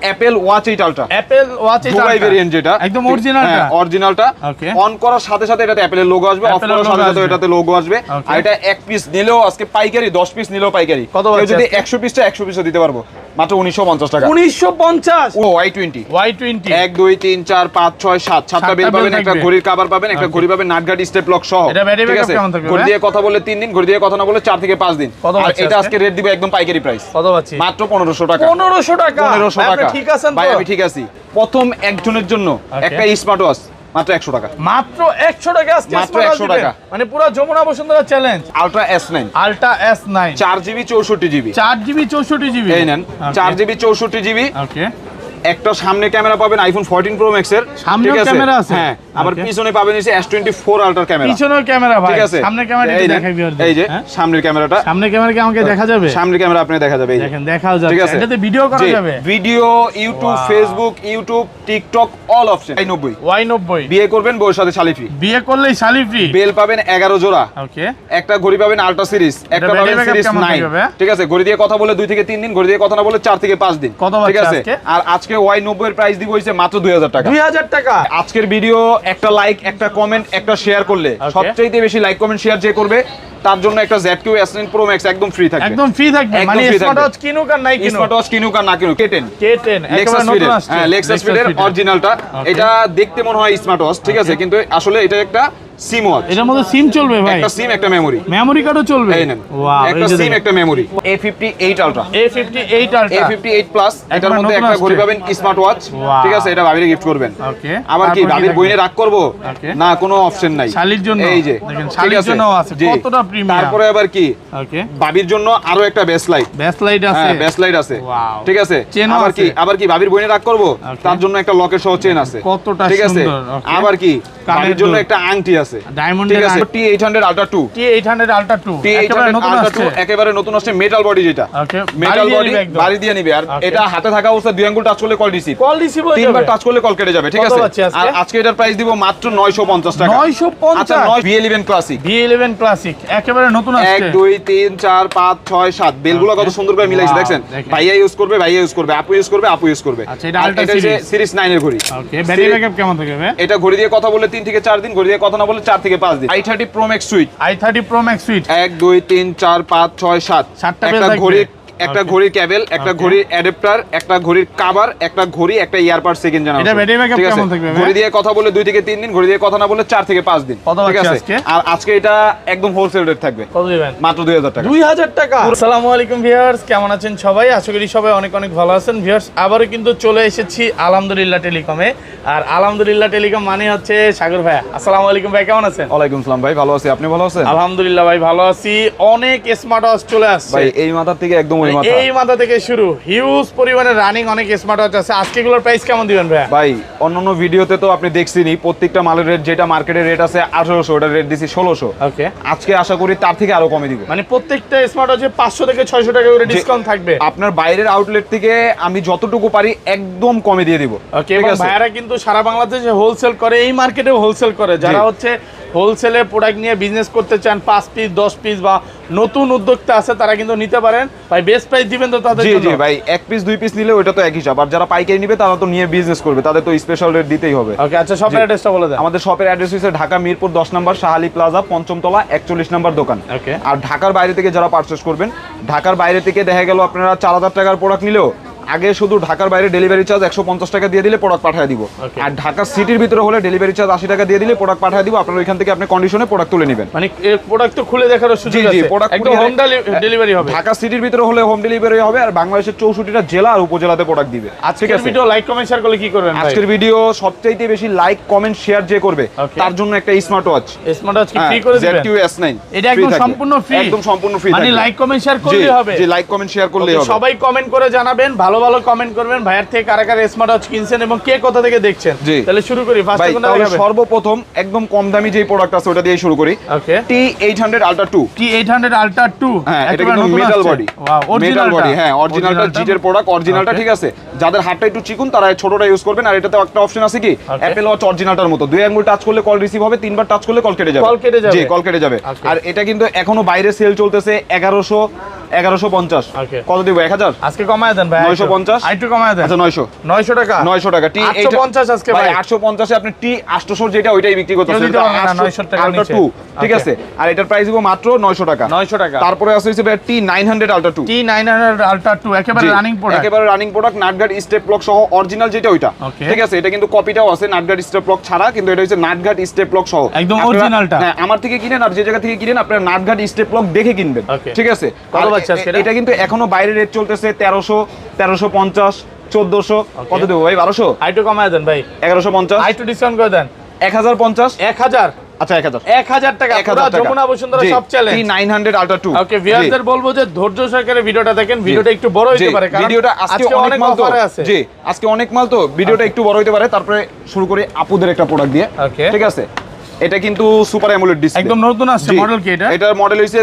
Apple watch 8 ultra, Apple watch 8 Dubai variant যেটা একদম অরিজিনালটা। হ্যাঁ অরিজিনালটা। অন করার সাথে সাথে এটাতে অ্যাপলের লোগো আসবে, অফ করার সাথে সাথে এটাতে লোগো আসবে। আর এটা এক পিস নিলেও আজকে পাইকারি, 10 পিস নিলেও পাইকারি। কেউ যদি 100 পিসটা 100 পিসও দিতে পারবো মাত্র 1950 টাকা। 1950 ও Y20 Y20 1 2 3 4 5 6 7 সাতটা বেল পাবেন, একটা ঘড়ির কভার পাবেন, একটা ঘড়ি পাবেন নাটগার্ড স্টেপ লক সহ। ঠিক আছে, ঘড়ি দিয়ে কথা বলে 3 দিন, ঘড়ি দিয়ে কথা না বলে 4 থেকে 5 দিন। আর এটা আজকে রেট দিব একদম পাইকারি প্রাইস। কত পাচ্ছি? মাত্র 1500 টাকা। 1500 টাকা। 1500 টাকা। আপনি ঠিক আছেন তো? ভাই আমি ঠিক আছি। প্রথম একজনের জন্য একটা স্মার্ট ওয়াচ মাত্র 100 টাকা। মাত্র 100 টাকা আজকে মাত্র 100 টাকা। মানে পুরো Jamuna Bashundhara challenge. Ultra S9, ultra S9 4GB 64GB, 4GB 64GB। এই নেন 4GB 64GB। ওকে, একটা সামনে ক্যামেরা পাবেন আইফোন 14 প্রো ম্যাক্স এর, সামনে ক্যামেরা আছে। হ্যাঁ, আবার পিছনে পাবেন এই S24 আলট্রা ক্যামেরা। পিছনের ক্যামেরা ভাই, ঠিক আছে, সামনে ক্যামেরাটা দেখাই ভিউয়ারদের। এই যে সামনের ক্যামেরাটা, সামনের ক্যামেরা কি আমাকে দেখা যাবে? সামনের ক্যামেরা আপনি দেখা যাবে, এই দেখেন দেখাও যাচ্ছে। এটাতে ভিডিও করা যাবে, video, YouTube, Facebook, YouTube, TikTok all option. Y90 বিয়ে করবেন বউর সাথে শালি ফ্রি, বিয়ে করলেই শালি ফ্রি। বেল পাবেন 11 জোড়া। ওকে, একটা ঘড়ি পাবেন আলট্রা সিরিজ, একটা পাবেন সিরিজ 9। ঠিক আছে, ঘড়ি দিয়ে কথা বলে 2 থেকে 3 দিন, ঘড়ি দিয়ে কথা না বলে 4 থেকে 5 দিন। ঠিক আছে, আর আজকে Y90 এর প্রাইস দিব হইছে মাত্র 2000 টাকা। 2000 টাকা। আজকের ভিডিও একটা লাইক, একটা কমেন্ট, একটা শেয়ার করলে, সবচেয়ে বেশি লাইক কমেন্ট শেয়ার যে করবে তার জন্য একটা ZQ S9 Pro Max একদম ফ্রি থাকবে। একদম ফ্রি থাকবে, মানে স্মার্ট ওয়াচ কিনুক আর নাই কিনুক, স্মার্ট ওয়াচ কিনুক আর না কিনুক। K10 একেবারে নতুন আসছে। হ্যাঁ, Lexus Speed এর অরিজিনালটা। এটা দেখতে মনে হয় স্মার্ট ওয়াচ, ঠিক আছে, কিন্তু আসলে এটা একটা সিম ওয়াচ। এটার মধ্যে সিম চলবে ভাই, একটা সিম একটা মেমরি, মেমরি কার্ডও চলবে। এই নেন, একটা সিম একটা memory. A58 ultra, A58 ultra, A58 plus. এটার মধ্যে একটা ঘড়ি পাবেন স্মার্ট ওয়াচ। ঠিক আছে, এটা ভাবিরে গিফট করবেন। ওকে, আবার কি ভাবির বইনে রাখ করব না, কোনো অপশন নাই। শালির জন্য, এই যে দেখেন শালির জন্য আছে কতটা প্রিমিয়াম। তারপরে আবার কি, ওকে, ভাবির জন্য আরো একটা বেস লাইট আছে। হ্যাঁ, বেস লাইট আছে। ঠিক আছে, আবার কি ভাবির বইনে রাখ করব, তার জন্য একটা লকের সহ চেন আছে। কতটা ঠিক আছে, আবার কি ভাবির জন্য একটা আংটি আছে ডায়মন্ডের। T800 Ultra 2, T800 Ultra 2 একেবারে নতুন আসছে, একেবারে নতুন আসছে। মেটাল বডি, যেটা মেটাল বডি বাড়ি দিয়ে নিবে। আর এটা হাতে থাকা অবস্থায় 2 আঙ্গুল টাচ করলে কল রিসিভ, তিনবার টাচ করলে কল কেটে যাবে। ঠিক আছে, আর আজকে এটার প্রাইস দিব মাত্র 950 টাকা। 950। আচ্ছা, V11 ক্লাসিক, V11 ক্লাসিক একেবারে নতুন আসছে। 1 2 3 4 5 6 7 বেলগুলো কত সুন্দর করে মিলাইছে দেখছেন। ভাইয়া ইউজ করবে, ভাইয়া ইউজ করবে, আপু ইউজ করবে, আপু ইউজ করবে। আচ্ছা, এটা আলট্রা সিরিজ 9 এর ঘড়ি। ওকে, ব্যাটারি ব্যাকআপ কেমন থাকবে? এটা ঘড়ি দিয়ে কথা বলে 3 থেকে 4 দিন, ঘড়ি দিয়ে কথা না বলে 4 থেকে 5 দিন। i30 Pro Max sweet, i30 Pro Max sweet 1 2 3 4 5 6 7 একটা ঘড়ি, একটা ঘড়ির কেবল, একটা ঘড়ির অ্যাডাপ্টার, একটা ঘড়ির কভার, একটা ঘড়ি, একটা ইয়ারপাড সেকেন্ড জানা। এটা ব্যাটারি ব্যাকআপ কেমন থাকবে? ঘড়ি দিয়ে কথা বলে 2 থেকে 3 দিন, ঘড়ি দিয়ে কথা না বলে 4 থেকে 5 দিন। ঠিক আছে, আর আজকে এটা একদম হোলসেল রেট থাকবে। কত দিবেন? মাত্র 2000 টাকা। 2000 টাকা। আসসালামু আলাইকুম ভিউয়ার্স, কেমন আছেন সবাই? আশা করি সবাই অনেক অনেক ভালো আছেন। ভিউয়ার্স, আবারো কিন্তু চলে এসেছি আলহামদুলিল্লাহ টেলিকমে। আর আলহামদুলিল্লাহ টেলিকম মানে হচ্ছে সাগর ভাই। আসসালামু আলাইকুম ভাই, কেমন আছেন? ওয়ালাইকুম আসসালাম ভাই, ভালো আছি, আপনি ভালো আছেন? আলহামদুলিল্লাহ ভাই ভালো আছি। অনেক স্মার্ট ওয়াচ চলে আসছে ভাই, এই মাথা থেকে একদম ওই মাথা, এই মাথা থেকে শুরু, হিউজ পরিমাণে রানিং অনেক স্মার্ট ওয়াচ আছে। আজকে এগুলোর প্রাইস কেমন দিবেন ভাই? ভাই, অন্যান্য ভিডিওতে তো আপনি দেখছেনই প্রত্যেকটা মালের রেট, যেটা মার্কেটের রেট আছে 1800, ওটার রেট দিছি 1600। ওকে, আজকে আশা করি তার থেকে আরো কমে দিব। মানে প্রত্যেকটা স্মার্ট ওয়াচে 500 থেকে 600 টাকা করে ডিসকাউন্ট থাকবে। আপনার বাইরের আউটলেট থেকে আমি যতটুকু পারি একদম কমে দিয়ে দিব। ওকে, এবং ভাইরা কিন্তু সারা বাংলাদেশে হোলসেল করে, এই মার্কেটেও হোলসেল করে। যারা হচ্ছে হোলসেলে প্রোডাক্ট নিয়ে বিজনেস করতে চান, 5 পিস 10 পিস বা নতুন উদ্যোক্তা আছে, তারা কিন্তু নিতে পারেন। ভাই বেস্ট প্রাইস দিবেন তো তাদের জন্য? জি ভাই, 1 পিস 2 পিস নিলে ওটা তো এক হিসাব, আর যারা পাইকারি নিবে তারা তো নিয়ে বিজনেস করবে, তাদের তো স্পেশাল রেট দিতেই হবে। ওকে, আচ্ছা শপের অ্যাড্রেসটা বলে দেন। আমাদের শপের অ্যাড্রেস হচ্ছে ঢাকা মিরপুর 10 নম্বর শাহালি প্লাজা, 5ম তলা, 41 নম্বর দোকান। ওকে, আর ঢাকার বাইরে থেকে যারা পারচেজ করবেন, ঢাকার বাইরে থেকে দেখা গেল আপনারা 4000 টাকার প্রোডাক্ট নিলেও আগে শুধু ঢাকার বাইরে ডেলিভারি চার্জ 150 টাকা দিয়ে দিলে প্রোডাক্ট পাঠিয়ে দিব। আর ঢাকা সিটির ভিতরে হলে ডেলিভারি চার্জ 80 টাকা দিয়ে দিলে প্রোডাক্ট পাঠিয়ে দিব। আপনারা ওইখান থেকে আপনি কন্ডিশনে প্রোডাক্ট তুলে নেবেন। মানে এই প্রোডাক্ট তো খুলে দেখার সুযোগ আছে? জি, প্রোডাক্ট একদম হোম ডেলিভারি হবে। ঢাকা সিটির ভিতরে হলে হোম ডেলিভারি হবে, আর বাংলাদেশের 64টা জেলা আর উপজেলাতে প্রোডাক্ট দিবে। আজকের ভিডিও লাইক কমেন্ট শেয়ার করলে কি করবেন ভাই? আজকের ভিডিও সবচাইতে বেশি লাইক কমেন্ট শেয়ার যে করবে তার জন্য একটা স্মার্ট ওয়াচ, স্মার্ট ওয়াচ কি ফ্রি করে দিবেন? ZQ S9, এটা একদম সম্পূর্ণ ফ্রি, একদম সম্পূর্ণ ফ্রি। মানে লাইক কমেন্ট শেয়ার করলেই হবে। জি, লাইক কমেন্ট শেয়ার করলেই হবে। সবাই কমেন্ট করে জানাবেন, ভালো ভালো কমেন্ট করবেন ভাইয়ার থেকে কারা কারা স্মার্ট ওয়াচ কিনছেন এবং কে কোথা থেকে দেখছেন। তাহলে শুরু করি। ফার্স্ট কোনটা দেখাবেন? সর্বপ্রথম একদম কম দামি যে প্রোডাক্ট আছে ওটা দিয়ে শুরু করি। ওকে, T800 Ultra 2, T800 Ultra 2, হ্যাঁ, এটা কিন্তু metal body. Wow, metal body, হ্যাঁ, অরিজিনালটা জিটের প্রোডাক্ট, অরিজিনালটা। ঠিক আছে, যাদের হাতটা একটু চিকুন তারা ছোটটা ইউজ করবেন। আর এটাতে একটা অপশন আছে কি, অ্যাপল ওয়াচ অরিজিনালটার মতো 2 আঙ্গুল টাচ করলে কল রিসিভ হবে, 3বার টাচ করলে কল কেটে যাবে। জি, কল কেটে যাবে। আর এটা কিন্তু এখনো বাইরে সেল চলতেছে 1100 1150 Okay. কত দিব 1000 আজকে কমায় দেন ভাই 950 আরেকটু কমায় দেন আচ্ছা 900 900 টাকা 900 টাকা টি 850 আজকে ভাই 850 এ আপনি টি 800 যেটা ওইটাই বিক্রি করতেছেন কেউ দিতে পারবে না, 900 টাকার আলট্রা নিচে। 2 ঠিক Okay. আছে আর এটার প্রাইস দিব মাত্র 900 টাকা 900 টাকা তারপরে আছে হচ্ছে ভাই টি 900 আলট্রা 2 T900 আলট্রা 2 একেবারে রানিং প্রোডাক্ট একেবারে রানিং প্রোডাক্ট নাটগার্ড স্টেপ লক সহ অরিজিনাল যেটা ওইটা Okay. ঠিক আছে এটা কিন্তু কপিটাও আছে নাটগার্ড স্টেপ লক ছাড়া কিন্তু এটা হচ্ছে নাটগার্ড স্টেপ লক সহ একদম আপনারা- originalটা। হ্যাঁ আমার থেকে কিনেন আর যে জায়গা থেকে কিনেন আপনারা নাটগার্ড স্টেপ লক দেখে কিনবেন Okay. ঠিক আছে কত আর পাচ্ছে আজকে এটা? এটা কিন্তু এখনো বাইরে রেট চলতেছে 1300 1350 1400 কত দেবো ভাই 1200 আরেকটু কমায় দেন ভাই 1150 আরেকটু ডিসকাউন্ট করে দেন 1050 1000 আচ্ছা 1000 1000 টাকা পুরো যমুনা বসুন্ধরা সব চ্যালেঞ্জ T900 আলট্রা 2 ওকে ভিউয়ারদের বলবো যে ধৈর্য সহকারে ভিডিওটা দেখেন ভিডিওটা একটু বড় হতে পারে কারণ ভিডিওটা আজকে অনেক মাল তো অফারে আছে জি আজকে অনেক মাল তো ভিডিওটা একটু বড় হতে পারে তারপরে শুরু করি আপুদের একটা প্রোডাক্ট দিয়ে Okay. ঠিক আছে এটা কিন্তু সুপার অ্যামোলেড ডিসপ্লে একদম নতুন আসছে মডেল কি এটা এটার মডেল হইছে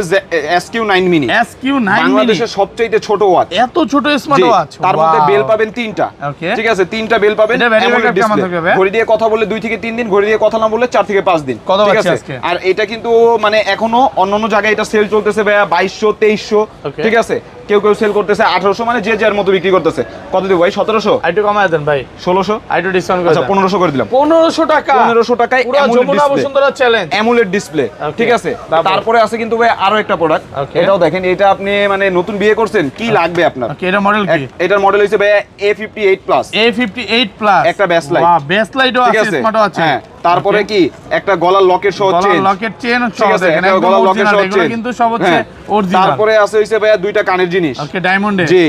SQ9 মিনি SQ9 মিনি বাংলাদেশের সবচেয়ে ছোট ওয়াচ এত ছোট স্মার্ট ওয়াচ তার মধ্যে বেল পাবেন তিনটা Okay. ঠিক আছে তিনটা বেল পাবেন এটা battery AMOLED backup কেমন display। থাকবে ভাই? ঘড়ি দিয়ে কথা বললে 2 থেকে 3 দিন ঘড়ি দিয়ে কথা না বললে 4 থেকে 5 দিন কত ঠিক পাচ্ছি আছে আজকে? আর এটা কিন্তু মানে এখনো অন্যান্য জায়গায় এটা সেল চলতেছে ভাইয়া 2200 2300 Okay. ঠিক আছে কেউ কেউ সেল করতেছে 1800 মানে যে যার মতো বিক্রি করতেছে কত দিব ভাই 1700 আরেকটু কমায় দেন ভাই 1600 আরেকটু ডিসকাউন্ট করে আচ্ছা দেন 1500 করে দিলাম 1500 টাকা 1500 টাকায় পুরো AMOLED Jamuna display। Bashundhara challenge AMOLED display Okay. ঠিক আছে তারপর? তারপরে আছে কিন্তু ভাই আরো একটা প্রোডাক্ট Okay. এটাও দেখেন এটা আপনি মানে নতুন বিয়ে করছেন কি লাগবে আপনার ওকে এটা মডেল কি এটার মডেল হইছে ভাই A58 প্লাস A58 প্লাস একটা backlight। বাহ বেসলাইটও ঠিক আছে আছে স্মার্ট ওয়াচ হ্যাঁ তারপরে কি একটা গলার লকেট সহ চেন লকেট চেন ঠিক আছে দেখেন একটা একদম গলার লকেট অরিজিনাল সহ এগুলো চেন কিন্তু সব হচ্ছে অরিজিনাল তারপরে আছে হইছে ভাই দুইটা কানের জিনিস ওকে ডায়মন্ডে জি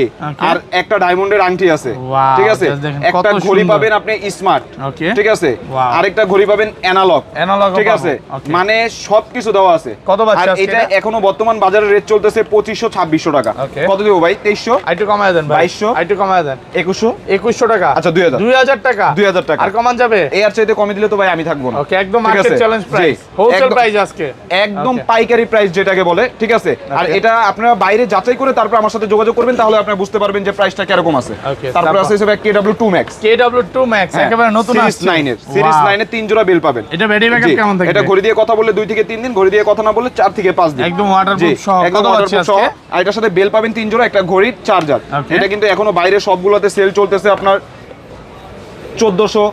আর একটা ডায়মন্ডের আংটি আছে Wow, ঠিক আছে just দেখেন কত একটা ঘড়ি সুন্দর। পাবেন আপনি স্মার্ট Okay. ঠিক আছে Wow. আরেকটা ঘড়ি পাবেন অ্যানালগ Analog ও ঠিক পাবো। আছে Okay. মানে সবকিছু দেওয়া আছে কত পাচ্ছে আর আজকে এটা এটা? এখনো বর্তমান বাজারে রেট চলতেছে 2500 2600 টাকা Okay. কত দেবো ভাই 2300 আরেকটু কমায় দেন ভাই 2200 আরেকটু কমায় দেন 2100 2100 টাকা আচ্ছা 2000 2000 টাকা 2000 টাকা আর কমান যাবে এই আর চাইতে কমে দিলে তো ভাই আমি থাকবো না ওকে একদম ঠিক মার্কেট আছে? চ্যালেঞ্জ জি, প্রাইস হোলসেল একদম- প্রাইস আজকে একদম Okay. পাইকারি প্রাইস যেটাকে বলে ঠিক আছে আর Okay. এটা আপনারা বাইরে যাচাই করে তারপর আমার সাথে যোগাযোগ করবেন তাহলে আপনারা বুঝতে পারবেন যে প্রাইসটা কিরকম আছে Okay, তারপর তারপর? আছে হিসেবে KW2 Max KW2 Max একেবারে নতুন সিরিজ আসছে 9 এর সিরিজ Wow. 9 এর 3 জোড়া বেল পাবেন এটা ব্যাটারি ব্যাকআপ জি, কেমন থাকবে এটা ঘড়ি দিয়ে কথা বললে 2 থেকে 3 দিন ঘড়ি দিয়ে কথা না বললে 4 থেকে 5 দিন একদম জি, ওয়াটারপ্রুফ সহ একদম কত পাচ্ছি waterproof সহ। আজকে আর এটার সাথে বেল পাবেন 3 জোড়া একটা ঘড়ির চার্জার Okay. এটা কিন্তু এখনো বাইরে সবগুলোতে সেল চলতেছে আপনার 1400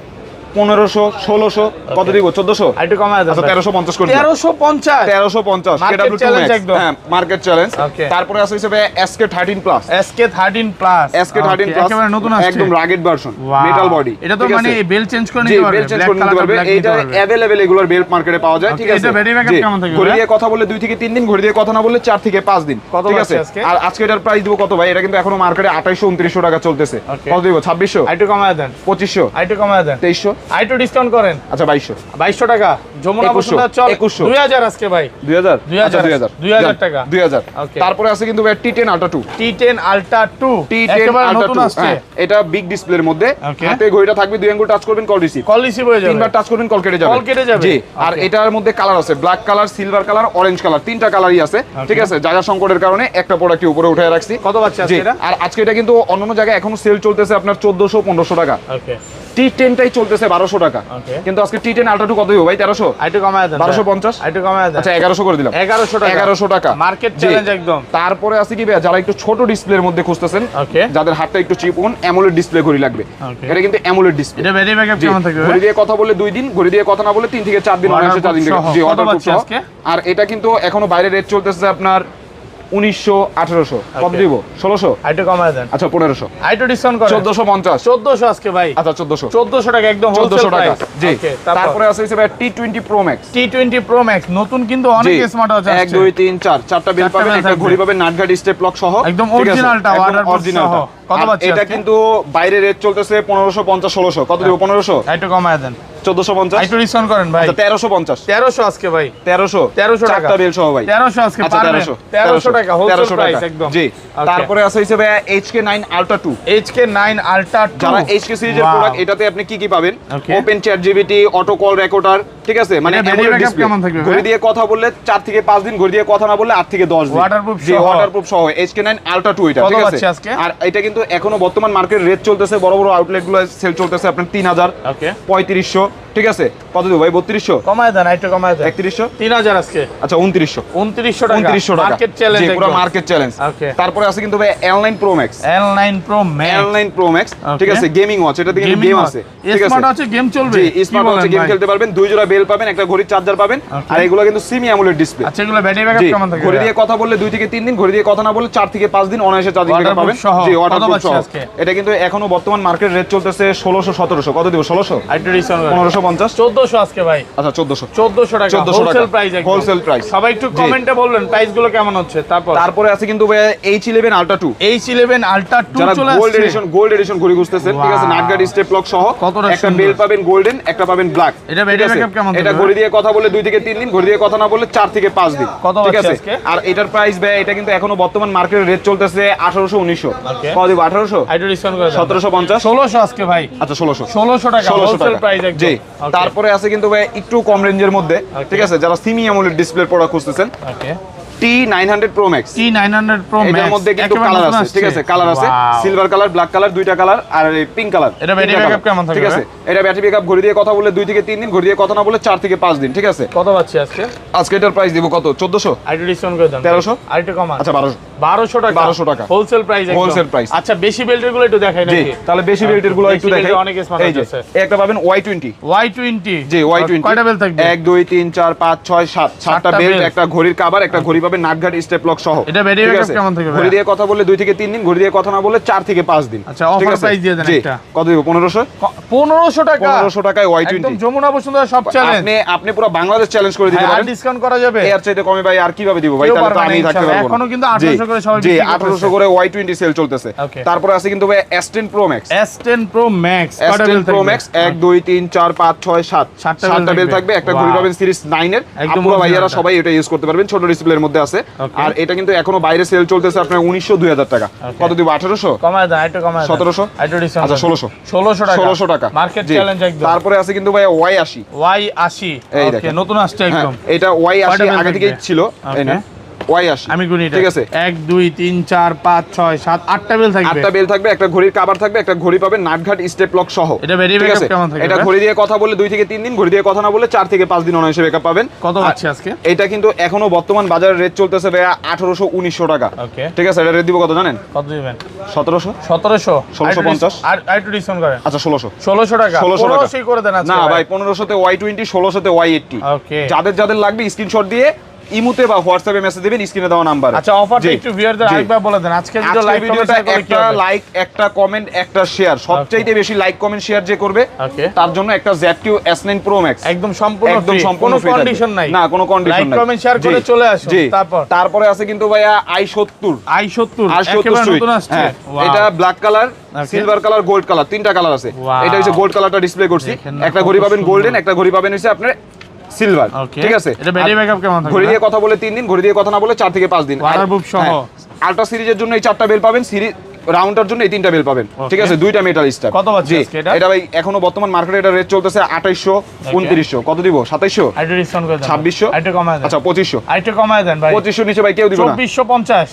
1500 1600 কত দিব 1400 আরেকটু কমায় দেন আচ্ছা 1350 করে দিলাম। 1350 1350 Market KW2 challenge Max একদম। হ্যাঁ মার্কেট চ্যালেঞ্জ Okay. তারপরে আছে হিসেবে SK13 plus SK13 plus SK13 plus একেবারে নতুন আসছে একদম rugged version Wow. Metal body এটা তো মানে বেল চেঞ্জ করে জি নিতে পারবে বেল চেঞ্জ black করে নিতে color, পারবে black নিতে এইটা পারবে। अवेलेबल এগুলোর বেল মার্কেটে পাওয়া যায় ঠিক Okay, আছে এটা battery backup জি, কেমন থাকবে ঘড়ি ভাই? দিয়ে কথা বললে 2 থেকে 3 দিন ঘড়ি দিয়ে কথা না বললে 4 থেকে 5 দিন কত ঠিক পাচ্ছে আছে আজকে? আর আজকে এটার প্রাইস দিব কত ভাই এটা কিন্তু এখনো মার্কেটে 2800 2900 টাকা চলতেছে Okay. কত দিব 2600 আরেকটু কমায় দেন 2500 আরেকটু কমায় দেন 2300 আরেকটু ডিসকাউন্ট করেন আচ্ছা 2200 2200 টাকা যমুনা 2100, বসুন্ধরা চল 2100 2000 আজকে ভাই 2000 2000 আচ্ছা 2000 2000 টাকা। 2000 Okay. তারপরে আছে কিন্তু ভাই T10 Ultra 2 T10 Ultra 2 T10 একেবারে Ultra নতুন 2 আসছে হ্যাঁ, এটা বিগ ডিসপ্লের মধ্যে Okay. হাতে ঘড়িটা থাকবে 2 আঙ্গুল টাচ করবেন কল রিসিভ কল রিসিভ হয়ে যাবে তিনবার টাচ করবেন কল কেটে যাবে Call কেটে যাবে? জি আর Okay. এটার মধ্যে কালার আছে black colour silver colour orange colour তিনটা কালারই আছে ঠিক আছে জায়গা সংকটের কারণে একটা প্রোডাক্ট উপরে উঠে রাখছি কত পাচ্ছে জি আজকে এটা আর আজকে এটা কিন্তু অন্যান্য জায়গায় এখনো সেল চলতেছে আপনার 1400 1500 টাকা ওকে T10 টাই চলতেছে 1200 টাকা Okay. কিন্তু আজকে T10 Ultra 2 কত দিব ভাই 1300 আরেকটু কমায় দেন 1250 আরেকটু কমায় দেন আচ্ছা 1100 করে দিলাম 1100 টাকা 1100 টাকা মার্কেট জি। চ্যালেঞ্জ একদম তারপরে আছে কি ভাই যারা একটু ছোট ডিসপ্লের মধ্যে খুঁজতেছেন ওকে যাদের হাতটা একটু চিপন অ্যামোলেড ডিসপ্লে ঘড়ি লাগবে Okay. এটা কিন্তু অ্যামোলেড ডিসপ্লে এটা ব্যাটারি ব্যাকআপ জি, কেমন থাকবে ঘড়ি দিয়ে কথা বলে 2 দিন ঘড়ি দিয়ে কথা না বলে 3 থেকে 4 দিন অনায়াসে Waterproof চার্জিং সহ। জি কত waterproof পাচ্ছি সহ। আজকে? আর এটা কিন্তু এখনো বাইরে রেট চলতেছে আপনার 1900 1800 কত Okay. দিব 1600 আরেকটু কমায় দেন আচ্ছা 1500 আরেকটু ডিসকাউন্ট করেন 1450 1400 আজকে ভাই আচ্ছা 1400 1400 টাকা একদম হোলসেল 1400 টাকা প্রাইস জি ওকে তারপরে আছে হিসেবে T20 Pro Max T20 Pro Max নতুন কিন্তু অনেক স্মার্ট ওয়াচ 1 আসছে 2 3 4 চারটা বেল চারটা পাবেন bell একটা থাকবে। ঘড়ি পাবেন নাটঘাট স্টেপ লক সহ একদম ঠিক আছে? originalটা, একদম waterproof originalটা। সহ। কত আর পাচ্ছি এটা আজকে? কিন্তু বাইরে রেট চলতেছে 1550 1600 কত দিব 1500 আরেকটু কমায় দেন 1450 আরেকটু ডিসকাউন্ট করেন ভাই আচ্ছা 1350 1300 আজকে ভাই 1300 1300 টাকা। চারটা বেল সহ ভাই 1300 আজকে আচ্ছা পারবেন 1300 টাকা হোলসেল 1300 প্রাইস টাকা একদম জি Okay. তারপরে আছে হিসেবে HK9 Ultra 2 HK9 Ultra 2 যারা HK সিরিজের Wow. প্রোডাক্ট এটাতে আপনি কি কি পাবেন Okay. Open chat GPT auto call recorder ঠিক আছে মানে এটা battery AMOLED backup display। কেমন থাকবে ভাই? ঘড়ি দিয়ে কথা বললে 4 থেকে 5 দিন ঘড়ি দিয়ে কথা না বললে 8 থেকে 10 দিন Waterproof জি সহ। ওয়াটারপ্রুফ সহ HK9 Ultra 2 এটা কত ঠিক আছে পাচ্ছি আজকে? আর এটা কিন্তু এখনো বর্তমান মার্কেট রেট চলতেছে বড় বড় আউটলেট গুলো সেল চলতেছে আপনার 3000 ওকে 3500 ঠিক আছে কত দেবো ভাই 3200 কমায় দেন, একটু কমায় দেন। 3100 3000 আজকে। আচ্ছা 2900 2900 টাকা 2900 টাকা মার্কেট চ্যালেঞ্জ, পুরো মার্কেট চ্যালেঞ্জ। ওকে। তারপরে আছে কিন্তু ভাই L9 Pro Max, L9 Pro Max, L9 Pro Max, ঠিক আছে গেমিং ওয়াচ, এটা থেকে গেম আছে, ঠিক আছে স্মার্ট আছে, গেম চলবে। জি স্মার্ট ওয়াচে গেম খেলতে পারবেন, দুই জোড়া বেল পাবেন, একটা ঘড়ির চার্জার পাবেন, আর এগুলো কিন্তু সেমি অ্যামোলেড ডিসপ্লে। আচ্ছা এগুলো ব্যাটারি ব্যাকআপ কেমন থাকে? ঘড়ি দিয়ে কথা বললে 2 থেকে 3 দিন, ঘড়ি দিয়ে কথা না বললে 4 থেকে 5 দিন অনায়াসে চার্জিং ব্যাকআপ পাবেন। জি ওয়াটারপ্রুফ সহ। এটা কিন্তু এখনো বর্তমান মার্কেট রেট চলতেছে 1600 1700, কত দিব 1600 একটু ডিসকাউন্ট 1550 1400 আজকে ভাই। আচ্ছা 1400 টাকা হোলসেল প্রাইস, একদম হোলসেল প্রাইস। সবাই একটু কমেন্টে বলবেন প্রাইস গুলো কেমন হচ্ছে। তারপরে আছে কিন্তু ভাই H11 Ultra 2, H11 Ultra 2 যারা চলে গোল্ড আসছে। এডিশন ঘড়ি খুঁজতেছেন, ঠিক আছে নাটগার্ড স্টেপ লক সহ, একটা বেল পাবেন গোল্ডেন, একটা পাবেন ব্ল্যাক। এটা ব্যাটারি ব্যাকআপ কেমন? এটা ঘড়ি দিয়ে কথা বলে 2 থেকে 3 দিন, ঘড়ি দিয়ে কথা না বললে 4 থেকে 5 দিন, ঠিক আছে। আর এটার প্রাইস ভাই এটা কিন্তু এখনো বর্তমান মার্কেটের রেট চলতেছে 1800 1900, কত দিব 1800 একটু ডিসকাউন্ট করে দেন 1750 1600 আজকে ভাই। আচ্ছা 1600 টাকা হোলসেল প্রাইস, একদম। জি তারপরে আছে কিন্তু ভাই একটু কম রেঞ্জের মধ্যে, ঠিক আছে যারা সেমি অ্যামোলেড ডিসপ্লে প্রোডাক্ট খুঁজতেছেন, ওকে T900 Pro Max, T900 Pro Max এটার মধ্যে কিন্তু কালার আছে, ঠিক আছে কালার আছে, সিলভার কালার, ব্ল্যাক কালার, দুইটা কালার, আর পিঙ্ক কালার। এটা ব্যাটারি ব্যাকআপ কেমন থাকে? ঠিক আছে এটা ব্যাটারি ব্যাকআপ ঘড়ি দিয়ে কথা বললে 2 থেকে 3 দিন, ঘড়ি দিয়ে কথা না বললে 4 থেকে 5 দিন, ঠিক আছে। কত পাচ্ছি আজকে? আজকে এটার প্রাইস দিব কত 1400, আইটু ডিসকাউন্ট করে দেন 1300, আইটু কমান। আচ্ছা 1200 টাকা 1200 টাকা হোলসেল প্রাইস, একদম হোলসেল প্রাইস। আচ্ছা বেশি বেল্টের গুলো একটু দেখাই জি নাকি? তাহলে বেশি বেল্টের গুলো একটু দেখাই। অনেক স্মার্ট এই যে আছে, একটা পাবেন Y20, জি Y20, কয়টা বেল থাকবে? 1 2 3 4 5 6 7 7টা বেল্ট, একটা ঘড়ির কভার, একটা ঘড়ি পাবেন নাটঘাট স্টেপ লক সহ। এটা ব্যাটারি ব্যাকআপ কেমন থাকে? ঘড়ি দিয়ে কথা বললে 2 থেকে 3 দিন, ঘড়ি দিয়ে কথা না বললে 4 থেকে 5 দিন। আচ্ছা অফার প্রাইস দিয়ে দেন একটা। কত দিব 1500 টাকা 1500 টাকায় Y20, একদম যমুনা বসুন্ধরা সব চ্যালেঞ্জ। আপনি পুরো বাংলাদেশ চ্যালেঞ্জ করে দিতে পারেন। আর ডিসকাউন্ট করা যাবে? এর চাইতে কমে ভাই আর কিভাবে দিব ভাই, তাহলে তো আমি থাকতে পারবো না। এখনো কিন্তু 1800 করে সবাই জি বিক্রি করতেছে। 1800 করে Y20 সেল চলতেছে। তারপরে আছে কিন্তু ভাই S10 Pro Max, S10 Pro Max, S10 Pro Max 1 2 3 4 5 6 7 7টা bell থাকবে, একটা ঘড়ি পাবেন সিরিজ 9 এর। আপনারা ভাইয়ারা সবাই এটা ইউজ করতে পারবেন, ছোট ডিসপ্লের মধ্যে আছে। আর এটা কিন্তু এখনো বাইরে সেল চলতেছে আপনার 1900 2000 টাকা। কত দিব 1800 কমায় দাও, একটু কমায় দাও 1700 একটু ডিসকাউন্ট। আচ্ছা 1600 টাকা 1600 টাকা মার্কেট চ্যালেঞ্জ, একদম। তারপরে আছে কিন্তু ভাই Y80, ওকে নতুন আসছে একদম। এটা Y80 আগে থেকেই ছিল, এই না Y80 আমি গুনি, ঠিক আছে 1 2 3 4 5 6 7 8টা বেল থাকবে, 8টা বেল থাকবে, একটা ঘড়ির কভার থাকবে, একটা ঘড়ি পাবেন নাটঘাট স্টেপ লক সহ। এটা ব্যাটারি ব্যাকআপ কেমন থাকে? এটা ঘড়ি দিয়ে কথা বললে 2 থেকে 3 দিন, ঘড়ি দিয়ে কথা না বললে 4 থেকে 5 দিন অনায়াসে ব্যাকআপ পাবেন। কত পাচ্ছি আজকে? এটা কিন্তু এখনো বর্তমান বাজারে রেট চলতেছে ভাই 1800 1900 টাকা, ওকে ঠিক আছে। এটা রেট দিব কত জানেন? কত দিবেন? 1700 1650 আর একটু ডিসকাউন্ট করেন। আচ্ছা 1600 টাকা 1500 করে দেন আজকে। না ভাই 1500 তে Y20, 1600 তে Y80। ওকে যাদের লাগবে স্ক্রিনশট দিয়ে ইমুতে বা হোয়াটসঅ্যাপে মেসেজ দিবেন স্ক্রিনে দেওয়া নাম্বারে। আচ্ছা অফারটা একটু ভিউয়ারদের আরেকবার বলে দেন। আজকে ভিডিওটা একটা লাইক, একটা কমেন্ট, একটা শেয়ার, সবচেয়ে বেশি লাইক কমেন্ট শেয়ার যে করবে তার জন্য একটা ZQ S9 Pro Max একদম সম্পূর্ণ কোনো কন্ডিশন নাই, না কোনো কন্ডিশন নাই, লাইক কমেন্ট শেয়ার করে চলে আসুন। তারপরে আছে কিন্তু ভাইয়া i70 একেবারে নতুন আসছে। এটা black colour, silver colour, gold colour, তিনটা কালার আছে। এটা হচ্ছে গোল্ড কালারটা ডিসপ্লে করছি, একটা ঘড়ি পাবেন গোল্ডেন, একটা ঘড়ি পাবেন হচ্ছে আপনার সিলভার, ঠিক আছে। এটা ব্যাটারি ব্যাকআপ কেমন থাকে? ঘড়ি দিয়ে কথা বলে 3 দিন, ঘড়ি দিয়ে কথা না বলে 4 থেকে 5 দিন। ওয়াটারপ্রুফ সহ আল্ট্রা সিরিজের জন্য এই 4টা বেল পাবেন, সিরিজ রাউন্ডার জন্য এই 3টা বেল পাবেন, ঠিক আছে। দুইটা মেটাল স্টার। কত পাচ্ছি আজকে এটা? এটা ভাই এখনো বর্তমান মার্কেটে এটা রেট চলতেছে 2800 2900। কত দিব 2700 আইটু ডিসকাউন্ট করে দেন 2600 আইটু কমায় দেন। আচ্ছা 2500 আইটু কমায় দেন ভাই। 2500 নিচে ভাই কেউ দিবে না।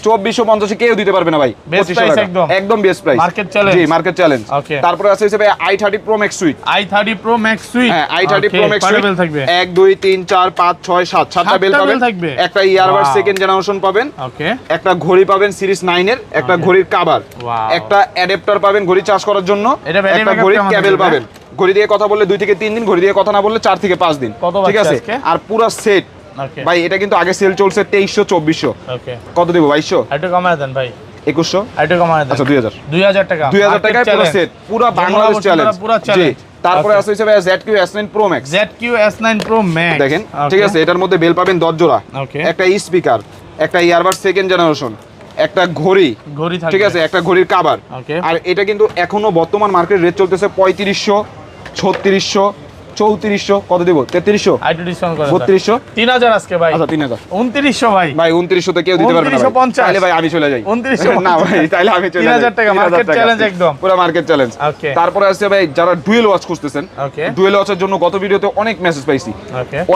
2450 কেউ দিতে পারবে না ভাই। 2500 টাকা একদম বেস্ট প্রাইস, মার্কেট চ্যালেঞ্জ। জি মার্কেট চ্যালেঞ্জ। তারপরে আছে ভাই i30 Pro Max Suite, i30 Pro Max Suite, হ্যাঁ i30 Pro Max Suite থাকবে 1 2 3 4 5 6 7 7টা বেল পাবেন, একটা ইয়ারবাড সেকেন্ড জেনারেশন পাবেন, ওকে একটা ঘড়ি পাবেন সিরিজ 9 এর, একটা ঘড়ির কভার, একটা অ্যাডাপ্টার পাবেন ঘড়ি চার্জ করার জন্য, একটা ঘড়ির কেবল পাবেন। ঘড়ি দিয়ে কথা বললে 2 থেকে 3 দিন, ঘড়ি দিয়ে কথা না বললে 4 থেকে 5 দিন, ঠিক আছে। আর পুরো সেট ভাই এটা কিন্তু আগে সেল চলছে 2300 2400, ওকে কত দেব 2200 একটু কমায় দেন ভাই। 2100 একটু কমায় দেন। আচ্ছা 2000 টাকা 2000 টাকায় পুরো সেট, পুরো বাংলাদেশ চ্যালেঞ্জ, জি। তারপরে আছে ভাই ZQ S9 Pro Max, ZQ S9 Pro Max দেখেন, ঠিক আছে। এটার মধ্যে বেল পাবেন 10 জোড়া, একটা স্পিকার, একটা ইয়ারবাড সেকেন্ড জেনারেশন, একটা ঘড়ি, ঠিক আছে, একটা ঘড়ির কভার। আর এটা কিন্তু এখনো বর্তমান মার্কেট রেট চলতেছে 3500 3600 3400। কত দেব 3300 আইটু ডিসকাউন্ট করে 3200 3000 আজকে ভাই। আচ্ছা 3000 2900 ভাই। ভাই 2900 তে কেউ দিতে পারবে না, 2950 তাহলে ভাই আমি চলে যাই। 2900 না ভাই তাহলে আমি চলে যাই। 3000 টাকা মার্কেট চ্যালেঞ্জ, একদম পুরো মার্কেট চ্যালেঞ্জ। তারপরে আছে ভাই যারা ডুয়েল ওয়াচ খুঁজতেছেন, ডুয়েল ওয়াচের জন্য গত ভিডিওতে অনেক মেসেজ পাইছি,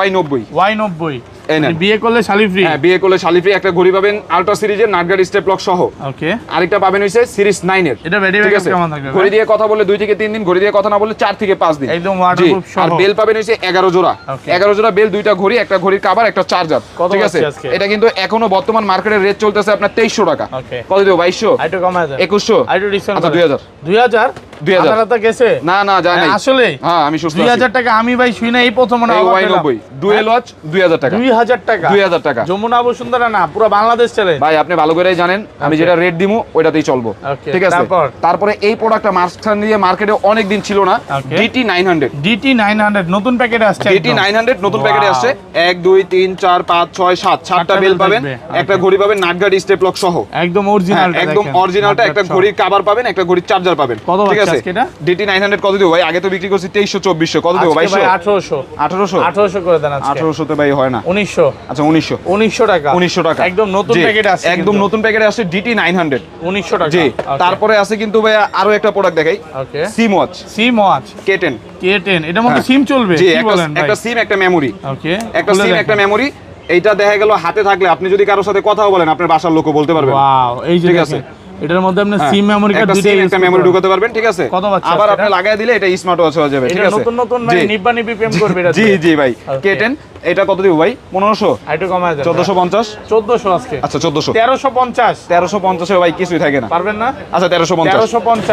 Y90 এই নেন। বিয়ে করলে শালি ফ্রি। হ্যাঁ, বিয়ে করলে শালি ফ্রি। একটা ঘড়ি পাবেন আল্ট্রা সিরিজের নাটগার্ড স্টেপ লক সহ। ওকে। আরেকটা পাবেন হইছে সিরিজ 9 এর। এটা ব্যাটারি ব্যাকআপ কেমন থাকবে? ঘড়ি দিয়ে কথা বলে 2 থেকে 3 দিন, ঘড়ি দিয়ে কথা না বলে 4 থেকে 5 দিন। একদম ওয়াটারপ্রুফ সহ। আর বেল পাবেন হইছে 11 জোড়া। 11 জোড়া বেল, 2টা ঘড়ি, একটা ঘড়ির কভার, একটা চার্জার। ঠিক আছে, এটা কিন্তু এখনো বর্তমান মার্কেটের রেট চলতেছে আপনার 2300 টাকা। কত দেব? 2200, আইটো কমায় দেন, 2100, আইটো ডিসকাউন্ট। আচ্ছা 2000। 2000 2000 গেছে? না না, যায় নাই আসলে। হ্যাঁ, আমি সুস্থ আছি। 2000 টাকা আমি ভাই শুই না, এই প্রথম মনে হয়। 90 ডুয়েল ওয়াচ 2000 টাকা। 2000 টাকা? 2000 টাকা। যমুনা বসুন্ধরা না, পুরো বাংলাদেশ চলে ভাই। আপনি ভালো করেই জানেন আমি যেটা রেট দিমু ওইটাতেই চলবো। ঠিক আছে, তারপরে এই প্রোডাক্টটা মাঝখান দিয়ে মার্কেটে অনেক দিন ছিল না। DT 900। DT 900 নতুন প্যাকেটে আসছে। DT 900 নতুন প্যাকেটে আসছে। 1 2 3 4 5 6 7 7টা বেল পাবেন, একটা ঘড়ি পাবেন নাটগার্ড স্টেপ লক সহ। একদম অরিজিনালটা, একদম অরিজিনালটা। একটা ঘড়ির কভার পাবেন, একটা ঘড়ির চার্জার পাবেন। ঠিক আছে, DT 900 কত দেব ভাই? আগে তো বিক্রি করছি 2300 2400। কত দেব ভাই? 1800। 1800 করে দেন আজকে। 1800 তে ভাই হয় না। 1900। আচ্ছা 1900 টাকা। 1900 টাকা একদম নতুন প্যাকেটে আসছে। একদম নতুন প্যাকেটে আসছে DT 900 1900 টাকা। জি। তারপরে আছে কিন্তু ভাই আরো একটা প্রোডাক্ট দেখাই। ওকে। সিম ওয়াচ। সিম ওয়াচ K10। K10 এটার মধ্যে সিম চলবে? জি, কি বলেন ভাই? একটা সিম একটা মেমোরি। ওকে। একটা সিম একটা মেমোরি। এইটা দেখা গেল হাতে থাকলে আপনি যদি কারোর সাথে কথাও বলেন আপনার বাসার লোকও বলতে পারবেন। ওয়াও, এই যে ঠিক আছে, এটার মধ্যে আপনি সিম মেমোরি কার্ড দুইটা একটা মেমোরি ঢুকাতে পারবেন। ঠিক আছে, কত বাচ্চা আবার আপনি লাগায় দিলে এটা স্মার্ট ওয়াচ হয়ে যাবে। ঠিক আছে, নতুন নতুন ভাই নিব্বা নিব্বি প্রেম করবে এটা। জি জি ভাই। K10 এটা কত দিব ভাই? 1500। আইটো কমায় দেন। 1450। 1400 আজকে। আচ্ছা 1400। 1350। 1350 এ ভাই কিছুই থাকে না। পারবেন না? আচ্ছা 1350।